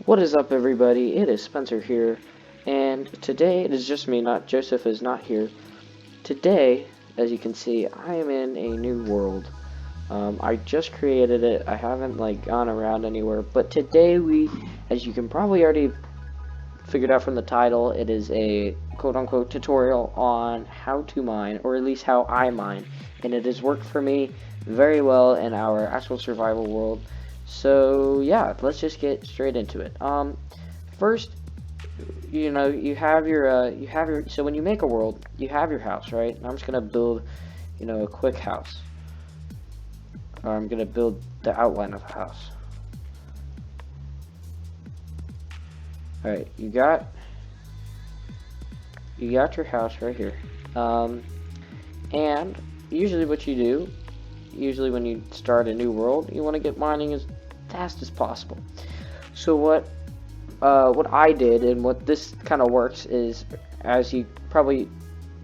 What is up, everybody? It is Spencer here, and today it is just me, not Joseph is not here. Today, as you can see, I am in a new world. I just created it. I haven't gone around anywhere, but today as you can probably already figured out from the title, it is a quote-unquote tutorial on how to mine, or at least how I mine, and it has worked for me very well in our actual survival world. So yeah, let's just get straight into it. First, so when you make a world, you have your house, right? And I'm just gonna build, a quick house. Or I'm gonna build the outline of a house. All right, you got your house right here. And usually what you do, when you start a new world, you want to get mining as fast as possible. So what I did, and what this kind of works, is as you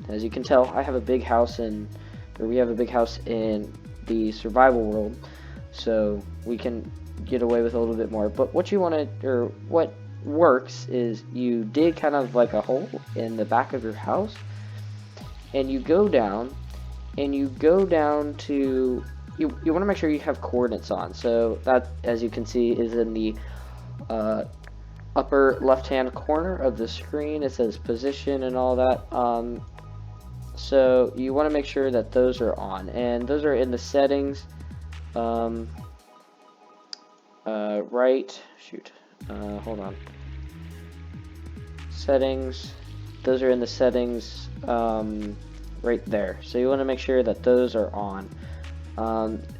can tell, I have a big house we have a big house in the survival world, so we can get away with a little bit more. But what what works is you dig kind of like a hole in the back of your house, and you go down to you want to make sure you have coordinates on. So that, as you can see, is in the upper left hand corner of the screen. It says position and all that. So you want to make sure that those are on, and those are in the settings. Hold on. Settings. Those are in the settings right there. So you want to make sure that those are on.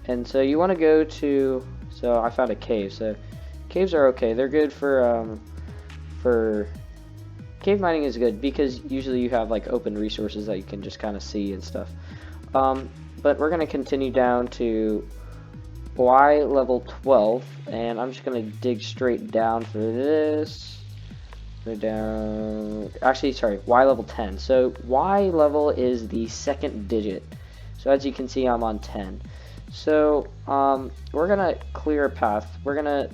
And so you want to go to. So I found a cave. So caves are okay. They're good for cave mining is good because usually you have like open resources that you can just kind of see and stuff. But we're gonna continue down to Y level 12, and I'm just gonna dig straight down for this. Go down. Actually, sorry, Y level 10. So Y level is the second digit. So as you can see, I'm on 10. So we're gonna clear a path. We're gonna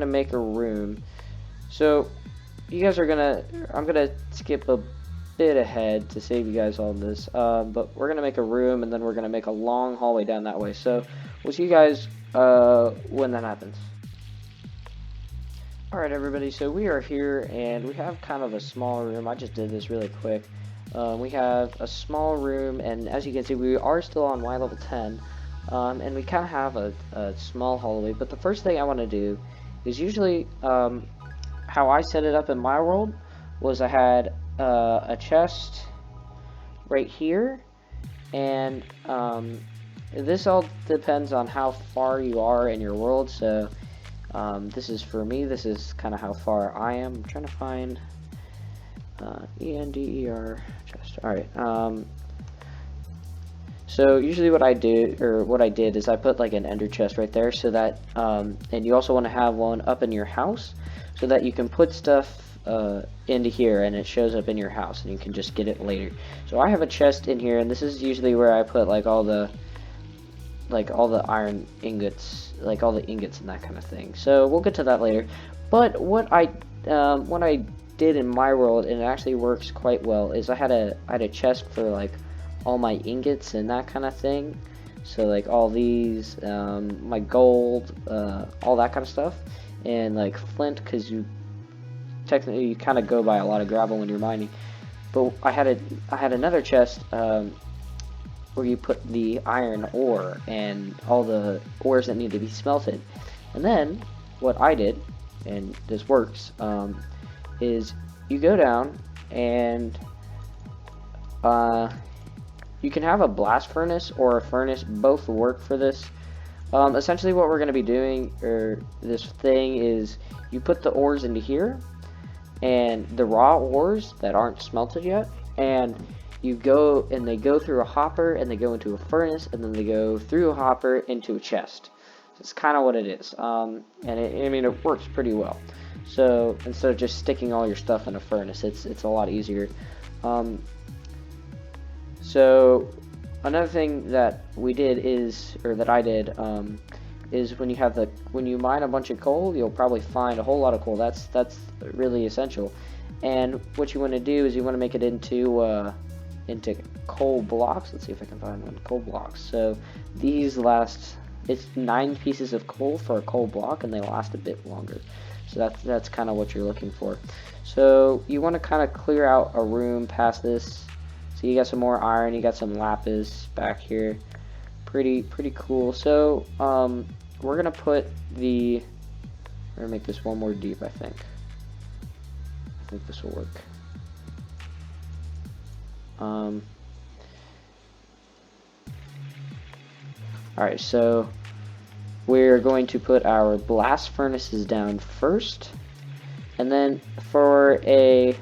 make a room. So you guys are I'm gonna skip a bit ahead to save you guys all this. But we're gonna make a room, and then we're gonna make a long hallway down that way. So we'll see you guys when that happens. Alright, everybody, so we are here, and we have kind of a small room. I just did this really quick. We have a small room, and as you can see, we are still on Y level 10. And we kind of have a small hallway. But the first thing I want to do is usually how I set it up in my world was I had a chest right here, and this all depends on how far you are in your world. So this is for me. This is kind of how far I am. I'm trying to find ENDER chest. All right. So usually what I did is I put like an ender chest right there, so that and you also want to have one up in your house, so that you can put stuff into here and it shows up in your house and you can just get it later. So I have a chest in here, and this is usually where I put like all the iron ingots, like all the ingots and that kind of thing. So we'll get to that later. But what I did in my world, and it actually works quite well, is I had a chest for like all my ingots and that kind of thing. So like all these, my gold, all that kind of stuff, and like flint, because you kind of go by a lot of gravel when you're mining. But I had another chest where you put the iron ore and all the ores that need to be smelted. And then what I did, and this works, is you go down and you can have a blast furnace or a furnace. Both work for this. Essentially what we're going to be doing, or this thing, is you put the ores into here, and the raw ores that aren't smelted yet, and they go through a hopper, and they go into a furnace, and then they go through a hopper into a chest. That's kind of what it is. And it works pretty well. So instead of just sticking all your stuff in a furnace, it's a lot easier. So another thing that we did is, or that I did, is when you mine a bunch of coal, you'll probably find a whole lot of coal. That's really essential. And what you want to do is you want to make it into coal blocks. Let's see if I can find one. Coal blocks. So these last, it's 9 pieces of coal for a coal block, and they last a bit longer. So that's kind of what you're looking for. So you want to kind of clear out a room past this. So you got some more iron, you got some lapis back here. Pretty cool. So we're gonna make this one more deep. I think this will work. Alright, so we're going to put our blast furnaces down first, and then to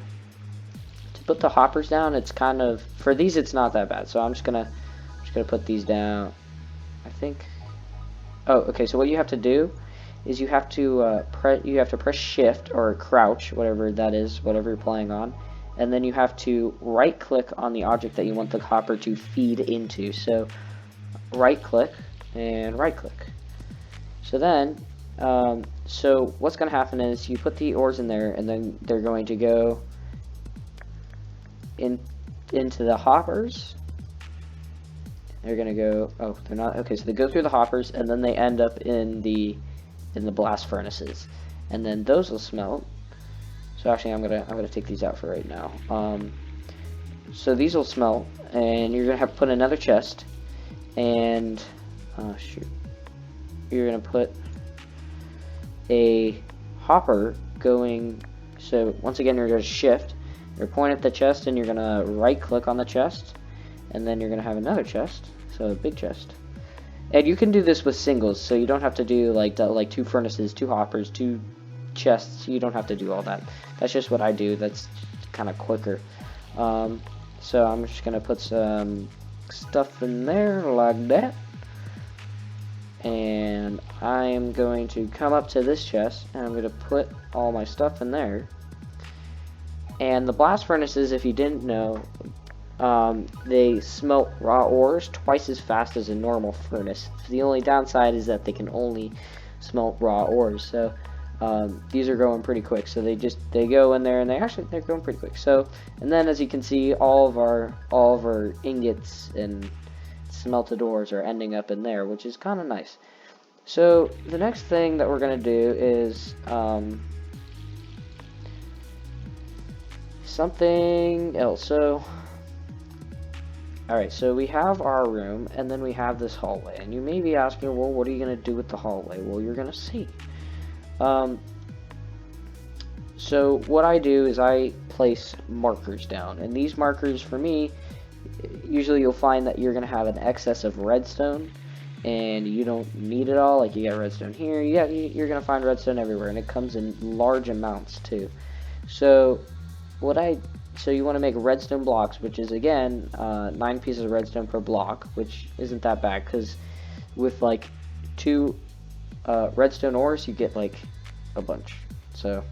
put the hoppers down, it's kind of, for these it's not that bad. So I'm just gonna put these down. I think. Oh, okay. So what you have to do is you have to press shift or crouch, whatever that is, whatever you're playing on, and then you have to right click on the object that you want the hopper to feed into. So right click and right click. So then, so what's going to happen is you put the ores in there, and then they're going to go into the hoppers. They're going to go, oh, they're not, okay, so they go through the hoppers, and then they end up in the blast furnaces, and then those will smelt. So actually, I'm gonna take these out for right now. So these will smelt, and you're gonna have to put another chest, and you're gonna put a hopper going. So once again, you're gonna shift, you're point at the chest, and you're gonna right click on the chest, and then you're gonna have another chest, so a big chest. And you can do this with singles, so you don't have to do like 2 furnaces, 2 hoppers, 2 chests. You don't have to do all that. That's just what I do. That's kind of quicker. So I'm just gonna put some stuff in there like that, and I'm going to come up to this chest, and I'm gonna put all my stuff in there. And the blast furnaces, if you didn't know, they smelt raw ores twice as fast as a normal furnace. The only downside is that they can only smelt raw ores. So these are going pretty quick. So they go in there, and they're going pretty quick. So, and then as you can see, all of our ingots and smelted ores are ending up in there, which is kind of nice. So the next thing that we're gonna do is something else. So alright, so we have our room, and then we have this hallway. And you may be asking, well, what are you going to do with the hallway? Well, you're going to see. So what I do is I place markers down. And these markers, for me, usually you'll find that you're going to have an excess of redstone, and you don't need it all. Like, you got redstone here, you're going to find redstone everywhere, and it comes in large amounts, too. So So you want to make redstone blocks, which is, again, 9 pieces of redstone per block, which isn't that bad, because with, like, 2 redstone ores, you get, like, a bunch. So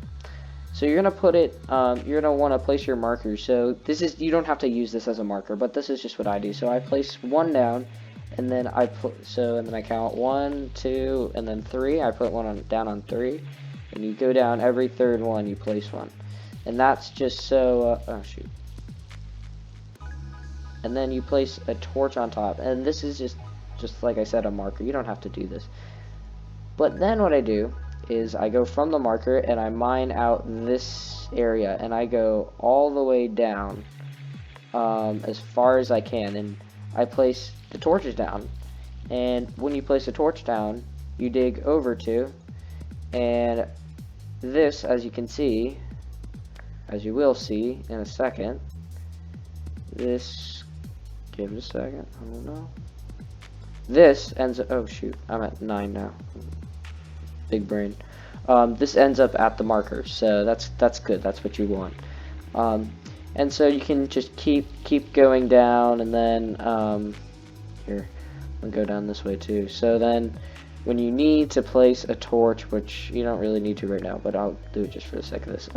you're going to put it, you're going to want to place your markers. So you don't have to use this as a marker, but this is just what I do. So I place 1 down, and then I count 1, 2, and then 3. I put 1 down on 3, and you go down every 3rd one, you place 1. And that's just so, oh shoot. And then you place a torch on top. And this is just like I said, a marker. You don't have to do this. But then what I do is I go from the marker and I mine out this area. And I go all the way down as far as I can. And I place the torches down. And when you place a torch down, you dig over to. And this, as you can see, as you will see in a second, this, give it a second, I don't know. This ends up, oh shoot, I'm at 9 now. Big brain. This ends up at the marker, so that's good, that's what you want. And so you can just keep going down, and then, here, I'll go down this way too. So then, when you need to place a torch, which you don't really need to right now, but I'll do it just for the sake of this,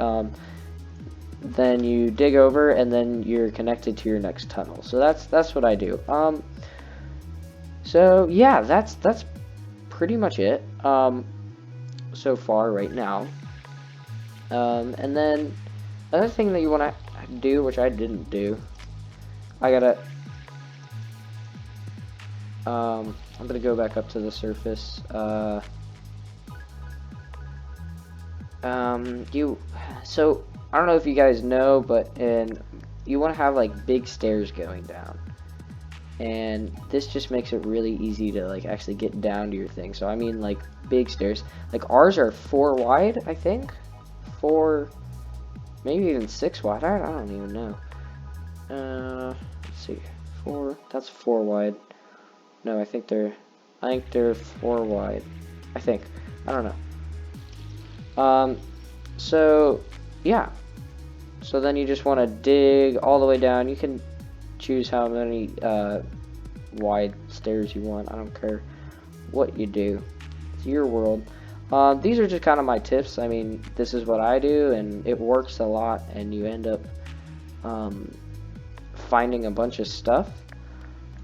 then you dig over, and then you're connected to your next tunnel. So that's what I do. So yeah, that's pretty much it so far right now. And then another thing that you want to do, which I didn't do, I gotta I'm gonna go back up to the surface. So I don't know if you guys know, but you want to have like big stairs going down, and this just makes it really easy to like actually get down to your thing. So I mean like big stairs, like ours are 4 wide, I think, 4, maybe even 6 wide. I don't even know. Let's see, 4. That's 4 wide. No, I think they're 4 wide. I think. I don't know. So yeah. So then you just want to dig all the way down. You can choose how many wide stairs you want. I don't care what you do. It's your world. These are just kind of my tips. I mean, this is what I do, and it works a lot, and you end up finding a bunch of stuff.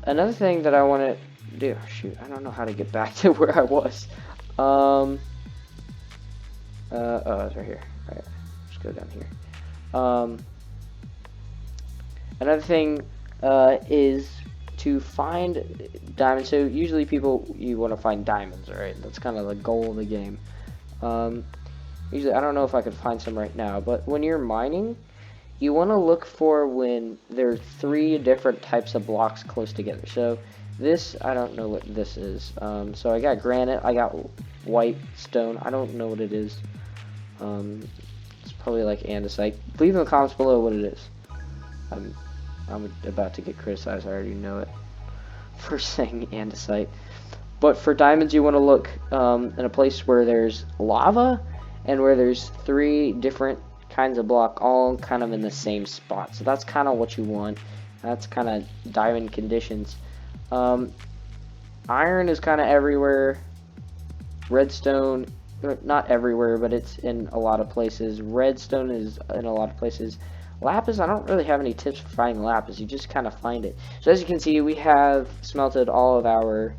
Another thing that I want to do, shoot, I don't know how to get back to where I was. Oh, it's right here. All right, just go down here. Another thing is to find diamonds. So usually you want to find diamonds, right? That's kind of the goal of the game. Usually, I don't know if I could find some right now, but when you're mining, you want to look for when there's 3 different types of blocks close together. So this, I don't know what this is. So I got granite, I got white stone. I don't know what it is. It's probably like andesite. Leave in the comments below what it is. I'm about to get criticized. I already know it for saying andesite. But for diamonds, you want to look in a place where there's lava and where there's 3 different kinds of block all kind of in the same spot. So that's kind of what you want. That's kind of diamond conditions. Iron is kind of everywhere. Redstone, not everywhere, but it's in a lot of places. Redstone is in a lot of places. Lapis, I don't really have any tips for finding lapis. You just kind of find it. So as you can see, we have smelted all of our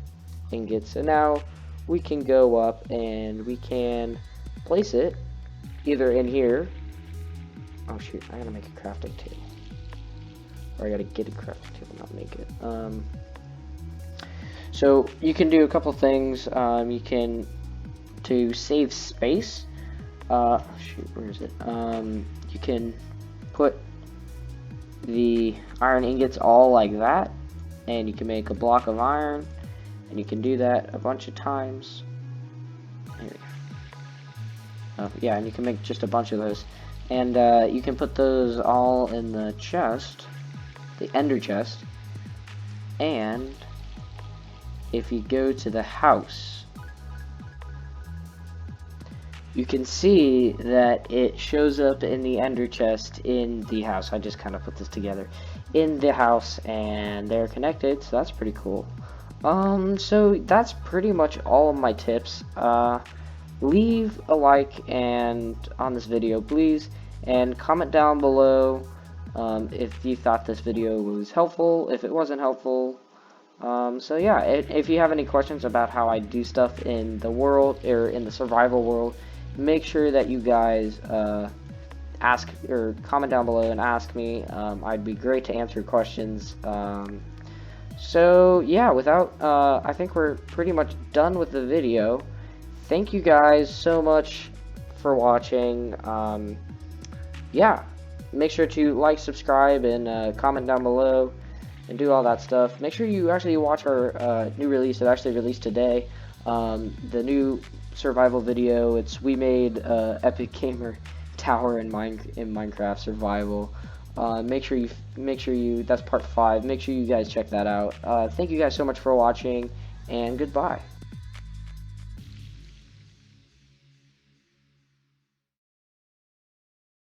ingots, and now we can go up and we can place it either in here. Oh shoot, I gotta make a crafting table. Or I gotta get a crafting table, not make it. So you can do a couple things. You can, to save space, shoot, where is it? You can put the iron ingots all like that, and you can make a block of iron, and you can do that a bunch of times. There we go. Yeah, and you can make just a bunch of those. And you can put those all in the chest, the ender chest, and if you go to the house, you can see that it shows up in the ender chest in the house. I just kind of put this together in the house, and they're connected, so that's pretty cool. So that's pretty much all of my tips. Leave a like and on this video, please, and comment down below if you thought this video was helpful, if it wasn't helpful. So yeah, if you have any questions about how I do stuff in the world, or in the survival world, make sure that you guys ask or comment down below and ask me. I'd be great to answer questions. So yeah, I think we're pretty much done with the video. Thank you guys so much for watching. Yeah, make sure to like, subscribe, and comment down below, and do all that stuff. Make sure you actually watch our new release. It actually released today. The new survival video. We made Epic Gamer Tower in Minecraft survival. Make sure you that's part 5. Make sure you guys check that out. Thank you guys so much for watching, and goodbye.